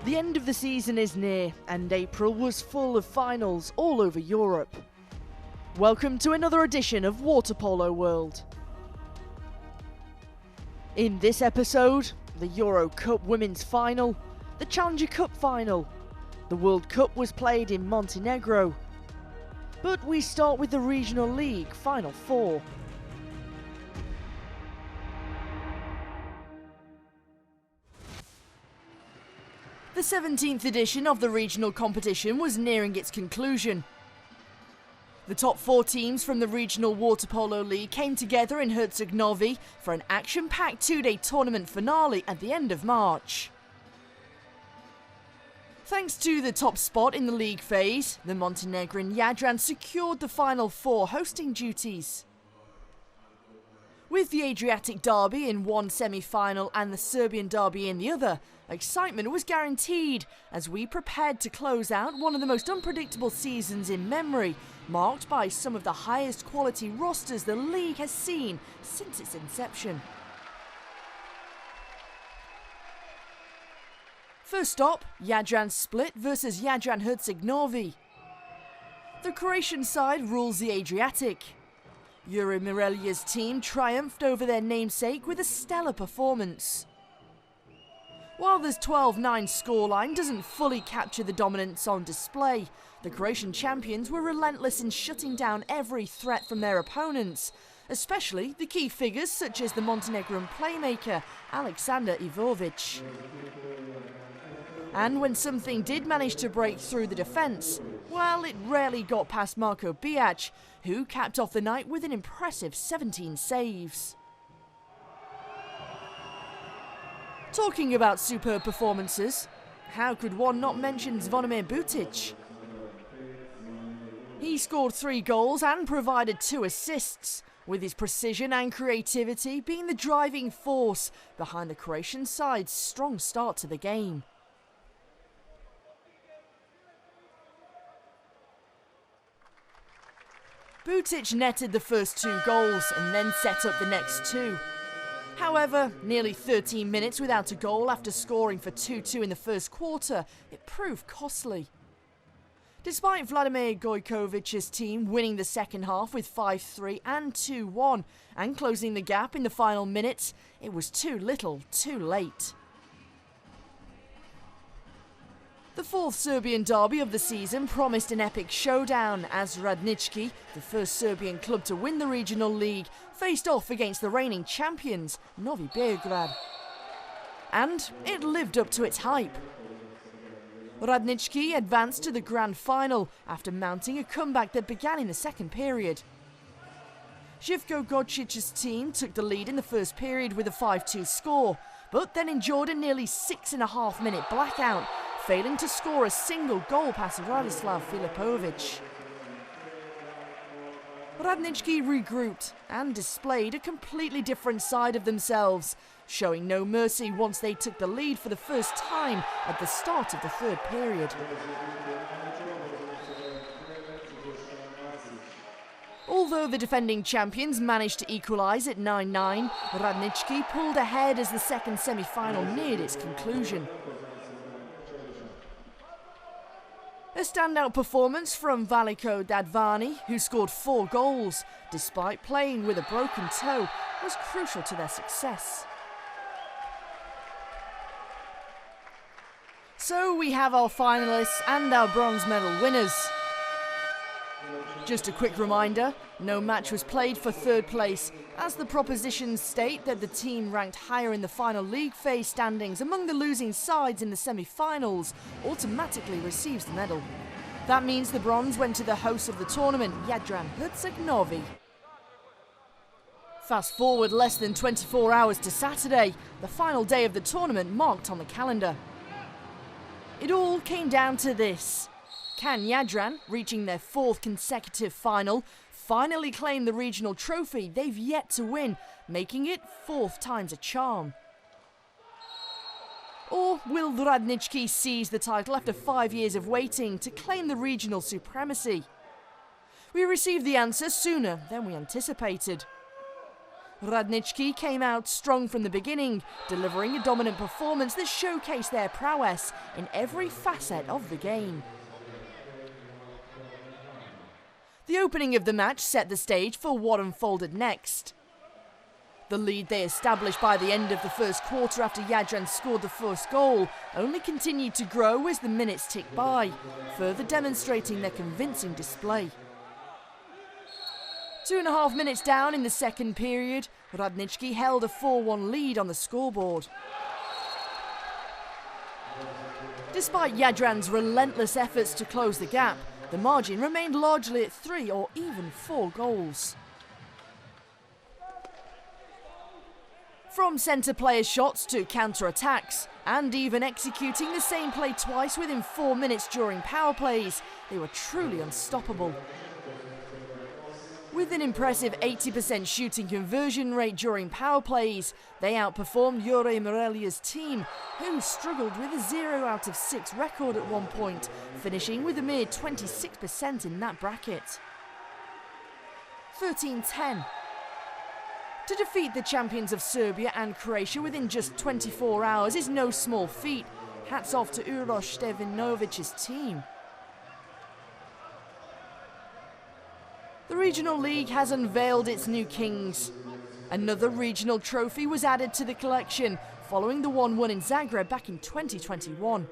The end of the season is near, and April was full of finals all over Europe. Welcome to another edition of Water Polo World. In this episode, the Euro Cup Women's Final, the Challenger Cup Final, the World Cup was played in Montenegro, but we start with the Regional League Final Four. The 17th edition of the regional competition was nearing its conclusion. The top 4 teams from the Regional Water Polo League came together in Herceg-Novi for an action-packed 2-day tournament finale at the end of March. Thanks to the top spot in the league phase, the Montenegrin Jadran secured the Final Four hosting duties. With the Adriatic Derby in one semi-final and the Serbian Derby in the other, excitement was guaranteed as we prepared to close out one of the most unpredictable seasons in memory, marked by some of the highest quality rosters the league has seen since its inception. First up, Jadran Split versus Jadran Herceg-Novi. The Croatian side rules the Adriatic. Jure Mirelia's team triumphed over their namesake with a stellar performance. While this 12-9 scoreline doesn't fully capture the dominance on display, the Croatian champions were relentless in shutting down every threat from their opponents, especially the key figures such as the Montenegrin playmaker Aleksandar Ivovic. And when something did manage to break through the defence, well, it rarely got past Marko Bijac, who capped off the night with an impressive 17 saves. Talking about superb performances, how could one not mention Zvonimir Butic? He scored 3 goals and provided 2 assists, with his precision and creativity being the driving force behind the Croatian side's strong start to the game. Butic netted the first 2 goals and then set up the next 2. However, nearly 13 minutes without a goal after scoring for 2-2 in the first quarter, it proved costly. Despite Vladimir Gojkovic's team winning the second half with 5-3 and 2-1 and closing the gap in the final minutes, it was too little, too late. The 4th Serbian derby of the season promised an epic showdown as Radnički, the first Serbian club to win the regional league, faced off against the reigning champions, Novi Beograd. And it lived up to its hype. Radnički advanced to the grand final after mounting a comeback that began in the second period. Živko Gocic's team took the lead in the first period with a 5-2 score, but then endured a nearly 6.5-minute blackout, failing to score a single goal past Radislav Filipovic. Radnički regrouped and displayed a completely different side of themselves, showing no mercy once they took the lead for the first time at the start of the third period. Although the defending champions managed to equalise at 9-9, Radnički pulled ahead as the second semi-final neared its conclusion. A standout performance from Veliko Dadvani, who scored 4 goals, despite playing with a broken toe, was crucial to their success. So we have our finalists and our bronze medal winners. Just a quick reminder, no match was played for third place, as the propositions state that the team ranked higher in the final league phase standings among the losing sides in the semi-finals automatically receives the medal. That means the bronze went to the host of the tournament, Jadran Herceg-Novi. Fast forward less than 24 hours to Saturday, the final day of the tournament marked on the calendar. It all came down to this. Can Jadran, reaching their 4th consecutive final, finally claim the regional trophy they've yet to win, making it 4th time's a charm? Or will Radnički seize the title after 5 years of waiting to claim the regional supremacy? We received the answer sooner than we anticipated. Radnički came out strong from the beginning, delivering a dominant performance that showcased their prowess in every facet of the game. The opening of the match set the stage for what unfolded next. The lead they established by the end of the first quarter after Jadran scored the first goal only continued to grow as the minutes ticked by, further demonstrating their convincing display. 2.5 minutes down in the second period, Radnički held a 4-1 lead on the scoreboard. Despite Jadran's relentless efforts to close the gap, the margin remained largely at 3 or even 4 goals. From centre player shots to counter-attacks, and even executing the same play twice within 4 minutes during power plays, they were truly unstoppable. With an impressive 80% shooting conversion rate during power plays, they outperformed Jure Morelia's team, who struggled with a 0 out of 6 record at one point, finishing with a mere 26% in that bracket. 13-10. To defeat the champions of Serbia and Croatia within just 24 hours is no small feat. Hats off to Uroš Stevanovic's team. The Regional League has unveiled its new kings. Another regional trophy was added to the collection, following the one won in Zagreb back in 2021.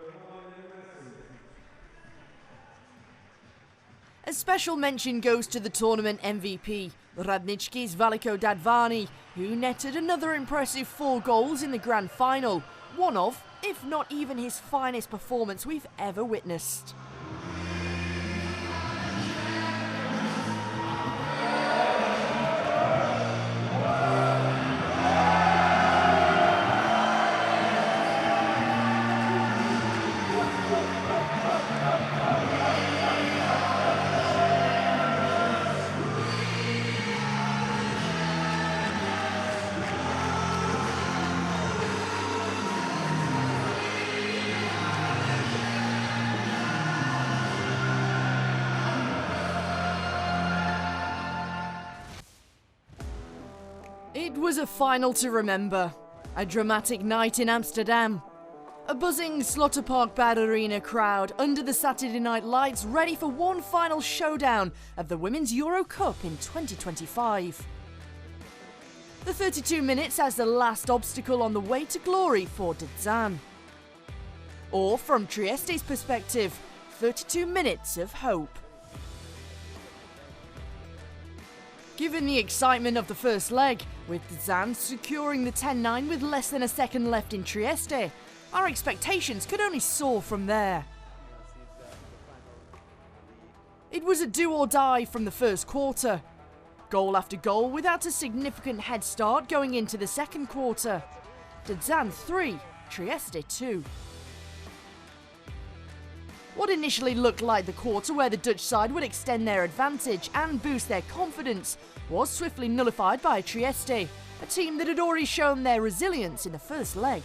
A special mention goes to the tournament MVP, Radnički's Veliko Dadvani, who netted another impressive 4 goals in the grand final, one of, if not even his finest performance we've ever witnessed. It was a final to remember, a dramatic night in Amsterdam. A buzzing Slotterpark Bad Arena crowd under the Saturday night lights ready for one final showdown of the Women's Euro Cup in 2025. The 32 minutes as the last obstacle on the way to glory for Dezan. Or from Trieste's perspective, 32 minutes of hope. Given the excitement of the first leg, with Dezan securing the 10-9 with less than a second left in Trieste, our expectations could only soar from there. It was a do-or-die from the first quarter. Goal after goal without a significant head start going into the second quarter. Dezan 3, Trieste 2. What initially looked like the quarter where the Dutch side would extend their advantage and boost their confidence was swiftly nullified by Trieste, a team that had already shown their resilience in the first leg.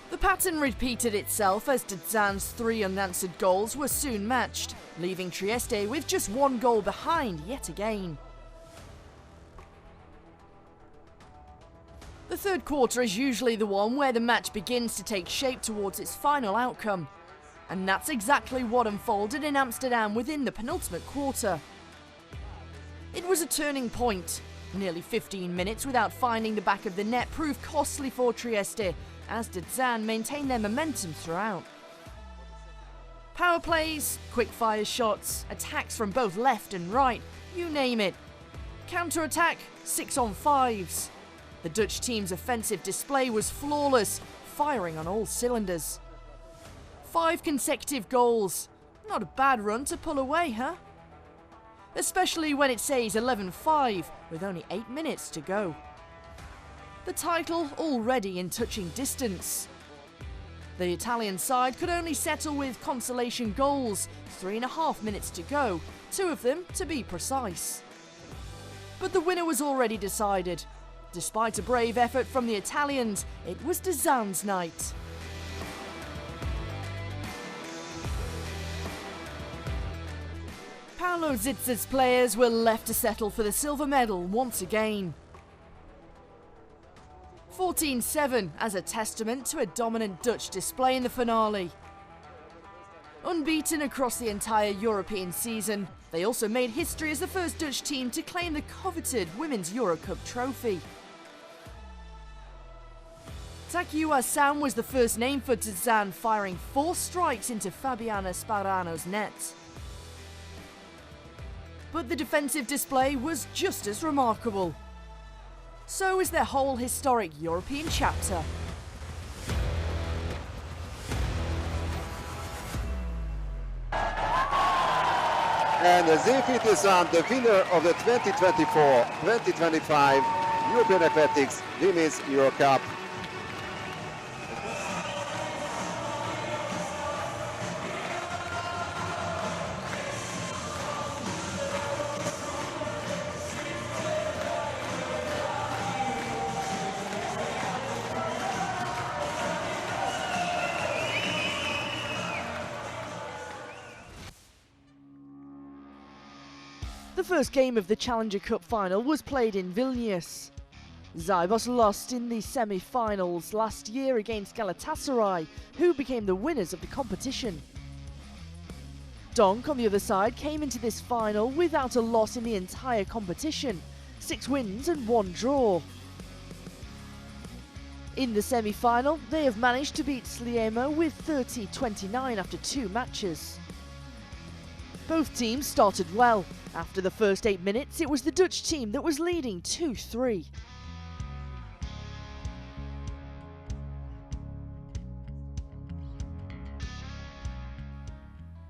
The pattern repeated itself as Dezan's 3 unanswered goals were soon matched, leaving Trieste with just 1 goal behind yet again. The third quarter is usually the one where the match begins to take shape towards its final outcome. And that's exactly what unfolded in Amsterdam within the penultimate quarter. It was a turning point. Nearly 15 minutes without finding the back of the net proved costly for Trieste, as Dezan maintained their momentum throughout. Power plays, quick-fire shots, attacks from both left and right, you name it. Counter-attack, 6-on-5s. The Dutch team's offensive display was flawless, firing on all cylinders. 5 consecutive goals. Not a bad run to pull away, huh? Especially when it says 11-5 with only 8 minutes to go. The title already in touching distance. The Italian side could only settle with consolation goals, 3.5 minutes to go, 2 of them to be precise. But the winner was already decided. Despite a brave effort from the Italians, it was Dezan's night. Paulo Zitzer's players were left to settle for the silver medal once again. 14-7 as a testament to a dominant Dutch display in the finale. Unbeaten across the entire European season, they also made history as the first Dutch team to claim the coveted Women's Euro Cup trophy. Takiwa Sam was the first name for Tizan, firing 4 strikes into Fabiana Sparano's net. But the defensive display was just as remarkable. So is their whole historic European chapter. And Zefit Tizan, the winner of the 2024-2025 European Aquatics Women's Euro Cup. The first game of the Challenger Cup final was played in Vilnius. Zybos lost in the semi-finals last year against Galatasaray, who became the winners of the competition. Donk, on the other side, came into this final without a loss in the entire competition, 6 wins and 1 draw. In the semi-final, they have managed to beat Sliema with 30-29 after 2 matches. Both teams started well. After the first 8 minutes, it was the Dutch team that was leading 2-3.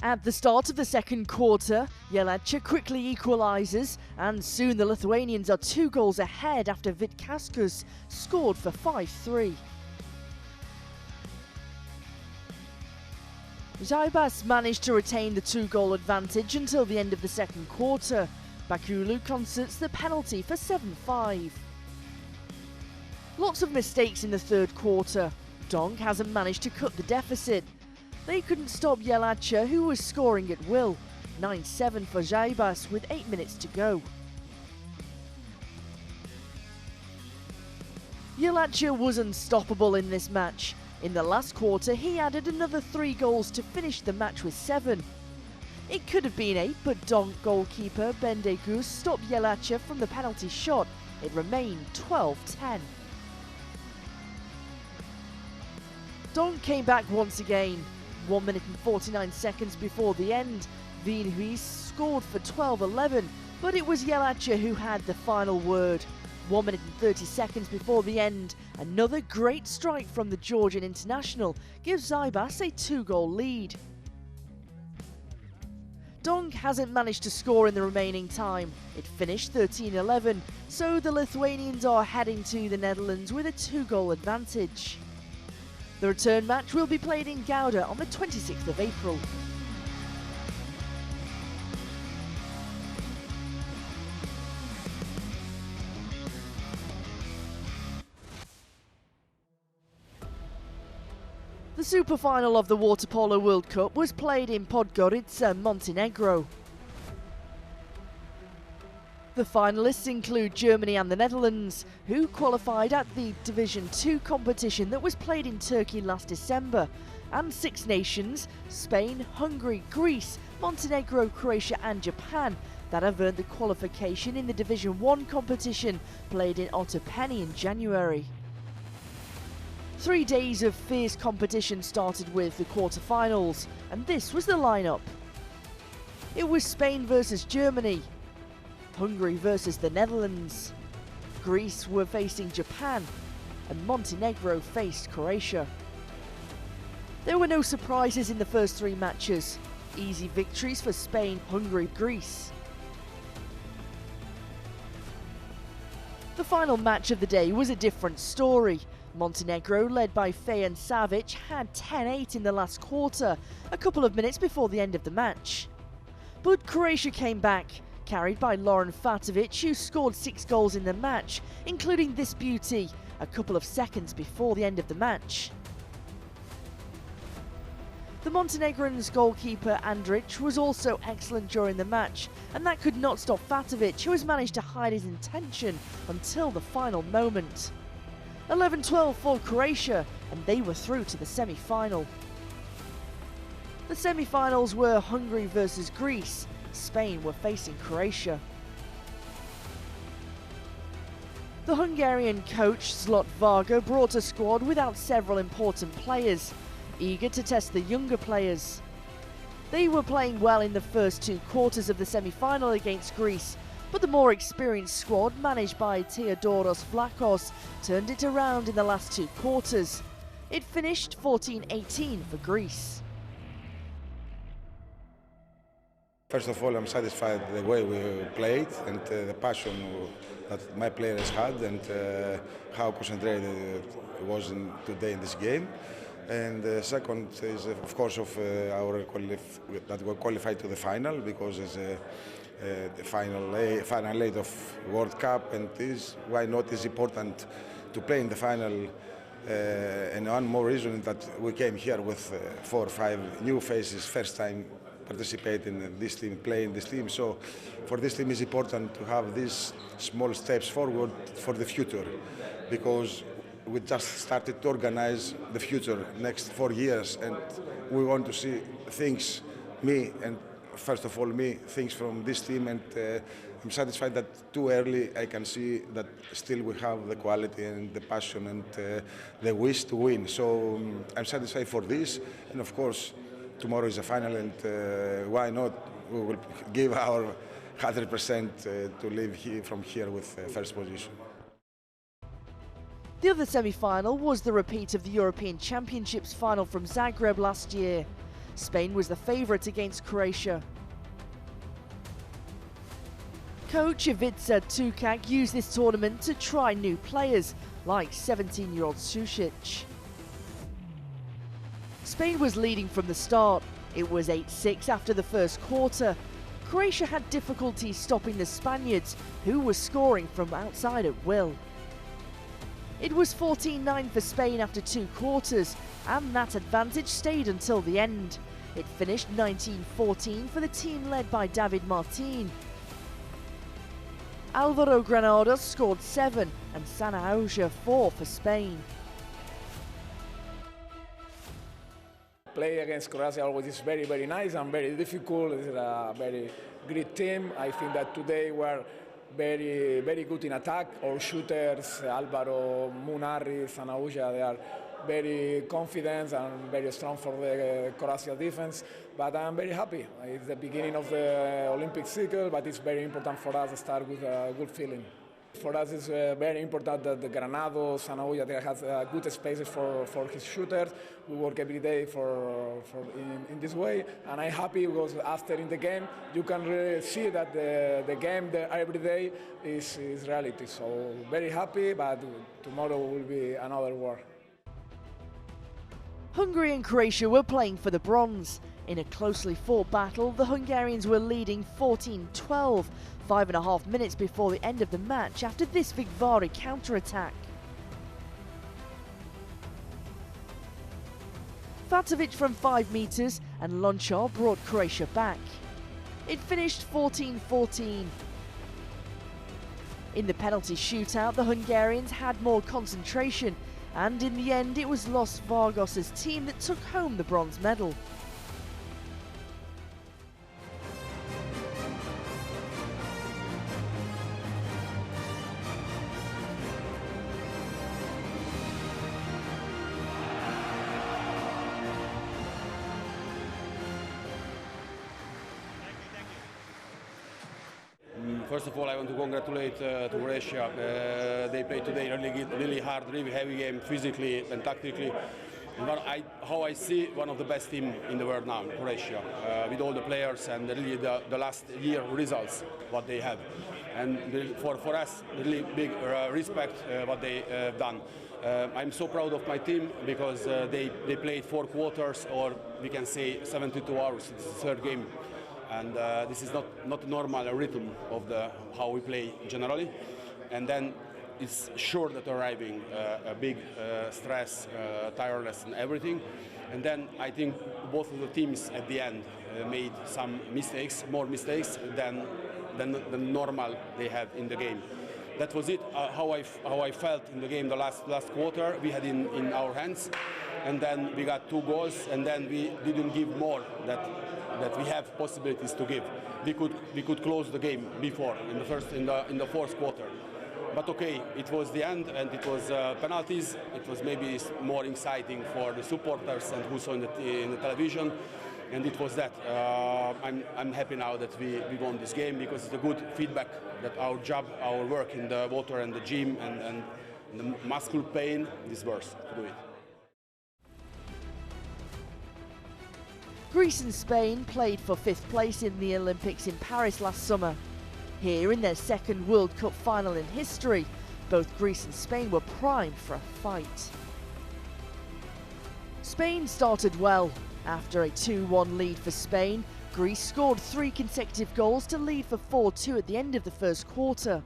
At the start of the second quarter, Jelacha quickly equalises, and soon the Lithuanians are 2 goals ahead after Vitkaskus scored for 5-3. Zaibas managed to retain the 2-goal advantage until the end of the second quarter. Bakulu concerts the penalty for 7-5. Lots of mistakes in the third quarter. Donk hasn't managed to cut the deficit. They couldn't stop Jelacha, who was scoring at will. 9-7 for Zaibas with 8 minutes to go. Jelacha was unstoppable in this match. In the last quarter, he added another 3 goals to finish the match with 7. It could have been 8, but Donk goalkeeper Bendegus stopped Jelacha from the penalty shot. It remained 12-10. Donk came back once again. 1 minute and 49 seconds before the end, Wienhuis scored for 12-11, but it was Jelacha who had the final word. 1 minute and 30 seconds before the end, another great strike from the Georgian international gives Zaibas a 2-goal lead. Donk hasn't managed to score in the remaining time. It finished 13-11, so the Lithuanians are heading to the Netherlands with a 2-goal advantage. The return match will be played in Gouda on the 26th of April. The super final of the Water Polo World Cup was played in Podgorica, Montenegro. The finalists include Germany and the Netherlands, who qualified at the Division 2 competition that was played in Turkey last December, and 6 nations, Spain, Hungary, Greece, Montenegro, Croatia and Japan, that have earned the qualification in the Division 1 competition played in Otopeni in January. 3 days of fierce competition started with the quarter-finals, and this was the lineup. It was Spain versus Germany, Hungary versus the Netherlands, Greece were facing Japan, and Montenegro faced Croatia. There were no surprises in the first 3 matches. Easy victories for Spain, Hungary, Greece. The final match of the day was a different story. Montenegro, led by Fejan Savic, had 10-8 in the last quarter, a couple of minutes before the end of the match. But Croatia came back, carried by Lauren Fatovic, who scored 6 goals in the match, including this beauty, a couple of seconds before the end of the match. The Montenegrin's goalkeeper Andrić was also excellent during the match, and that could not stop Fatovic, who has managed to hide his intention until the final moment. 11-12 for Croatia, and they were through to the semi-final. The semi-finals were Hungary versus Greece. Spain were facing Croatia. The Hungarian coach Zsolt Varga brought a squad without several important players, eager to test the younger players. They were playing well in the first two quarters of the semi-final against Greece, but the more experienced squad managed by Theodoros Vlachos turned it around in the last two quarters. It finished 14-18 for Greece. First of all, I'm satisfied the way we played and the passion that my players had and how concentrated it was today in this game. And second is, of course, that we qualified to the final because it's the final eight of World Cup, and why not is important to play in the final. And one more reason is that we came here with 4 or 5 new faces, first time participating in this team, playing this team. So for this team it's important to have these small steps forward for the future, because we just started to organize the future next 4 years, and we want to see things, first of all things from this team, and I'm satisfied that too early I can see that still we have the quality and the passion and the wish to win. So I'm satisfied for this, and of course tomorrow is a final, and why not? We will give our 100% to leave from here with first position. The other semi-final was the repeat of the European Championships final from Zagreb last year. Spain was the favourite against Croatia. Coach Ivica Tukak used this tournament to try new players, like 17-year-old Sušić. Spain was leading from the start. It was 8-6 after the first quarter. Croatia had difficulty stopping the Spaniards, who were scoring from outside at will. It was 14-9 for Spain after 2 quarters, and that advantage stayed until the end. It finished 19-14 for the team led by David Martin. Alvaro Granados scored 7 and Sanahauja 4 for Spain. Play against Croatia always is very, very nice and very difficult. It's a very great team. I think that today we're very, very good in attack. Our shooters, Alvaro, Munari, Sanahauja, they are very confident and very strong for the Croatia defense. But I'm very happy. It's the beginning of the Olympic cycle, but it's very important for us to start with a good feeling. For us, it's very important that the Granados, Sanahauja, has good spaces for his shooters. We work every day in this way, and I'm happy because after in the game, you can really see that the game every day is reality. So very happy, but tomorrow will be another war. Hungary and Croatia were playing for the bronze. In a closely fought battle, the Hungarians were leading 14-12, 5.5 minutes before the end of the match after this Vigvari counter-attack. Fatovic from 5 metres and Lonchar brought Croatia back. It finished 14-14. In the penalty shootout, the Hungarians had more concentration, and in the end it was Los Vargas' team that took home the bronze medal. First of all, I want to congratulate to Croatia. They played today really hard, really heavy game, physically and tactically. How I see one of the best teams in the world now, Croatia, with all the players and really the last year results what they have, and for us really big respect what they have done. I'm so proud of my team because they played 4 quarters, or we can say 72 hours. It's the 3rd game. And this is not normal rhythm of how we play generally. And then it's sure that arriving a big stress, tiredness and everything. And then I think both of the teams at the end made some mistakes, more mistakes than the normal they have in the game. That was it, how I felt in the game the last quarter. We had in our hands, and then we got 2 goals, and then we didn't give more that we have possibilities to give. We could close the game before in the fourth quarter. But okay, it was the end, and it was penalties. It was maybe more exciting for the supporters and who saw in the television, and it was that. I'm happy now that we won this game, because it's a good feedback that our job, our work in the water and the gym and the muscle pain is worth to do it. Greece and Spain played for 5th place in the Olympics in Paris last summer. Here, in their second World Cup final in history, both Greece and Spain were primed for a fight. Spain started well. After a 2-1 lead for Spain, Greece scored 3 consecutive goals to lead for 4-2 at the end of the first quarter.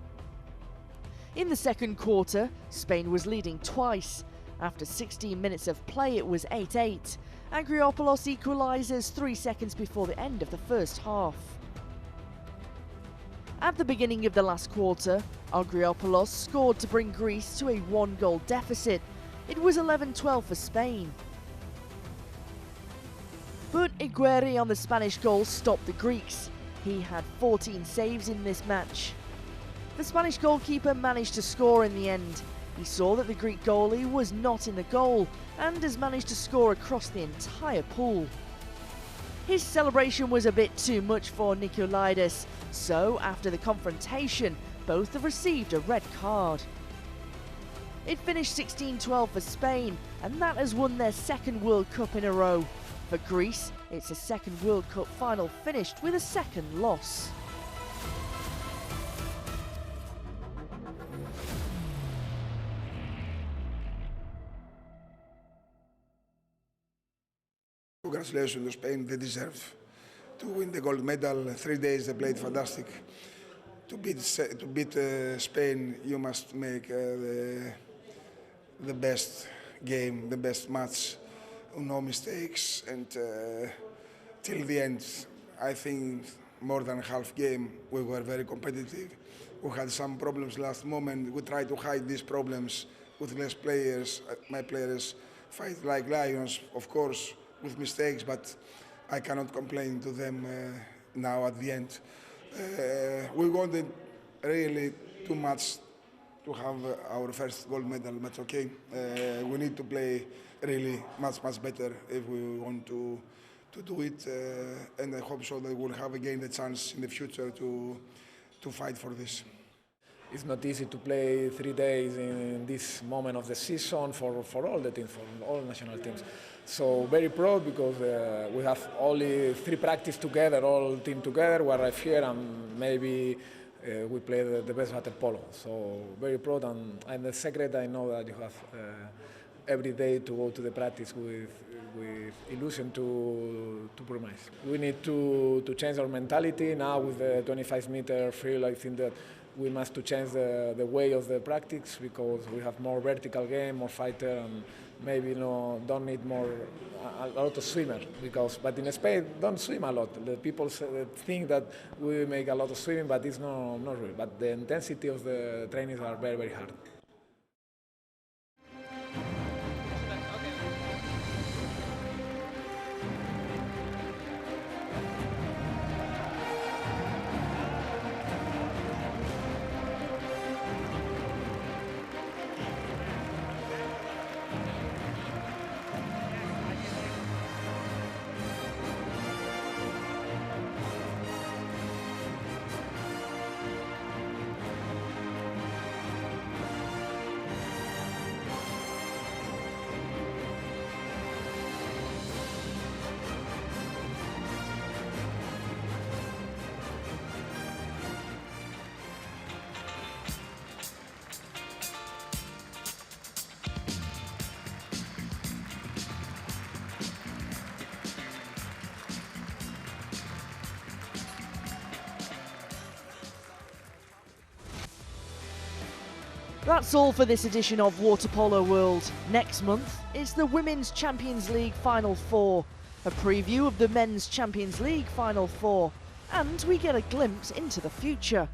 In the second quarter, Spain was leading twice. After 16 minutes of play, it was 8-8. Agriopoulos equalises 3 seconds before the end of the first half. At the beginning of the last quarter, Agriopoulos scored to bring Greece to a 1-goal deficit. It was 11-12 for Spain. But Higuaín on the Spanish goal stopped the Greeks. He had 14 saves in this match. The Spanish goalkeeper managed to score in the end. He saw that the Greek goalie was not in the goal and has managed to score across the entire pool. His celebration was a bit too much for Nikolaidis, so after the confrontation, both have received a red card. It finished 16-12 for Spain, and that has won their second World Cup in a row. For Greece, it's a second World Cup final finished with a second loss. Congratulations to Spain, they deserve to win the gold medal. 3 days they played fantastic. To beat Spain, you must make the best game, the best match, no mistakes, and till the end, I think more than half game we were very competitive. We had some problems last moment. We tried to hide these problems with less players. My players fight like lions, of course, with mistakes, but I cannot complain to them now at the end. We wanted really too much to have our first gold medal, but okay. We need to play really much better if we want to do it, and I hope so that we'll have again the chance in the future to fight for this. It's not easy to play 3 days in this moment of the season for all the teams, for all national teams. So very proud because we have only 3 practice together, all team together. We arrive here and maybe we play the best water polo. So very proud, and the secret I know that you have every day to go to the practice with illusion to promise. We need to change our mentality now with the 25-meter field. I think that we must to change the way of the practice because we have more vertical game, more fighter, and maybe don't need a lot of swimmer but in Spain don't swim a lot. The people think that we make a lot of swimming, but it's not real. But the intensity of the trainings are very hard. That's all for this edition of Water Polo World. Next month is the Women's Champions League Final Four, a preview of the Men's Champions League Final Four, and we get a glimpse into the future.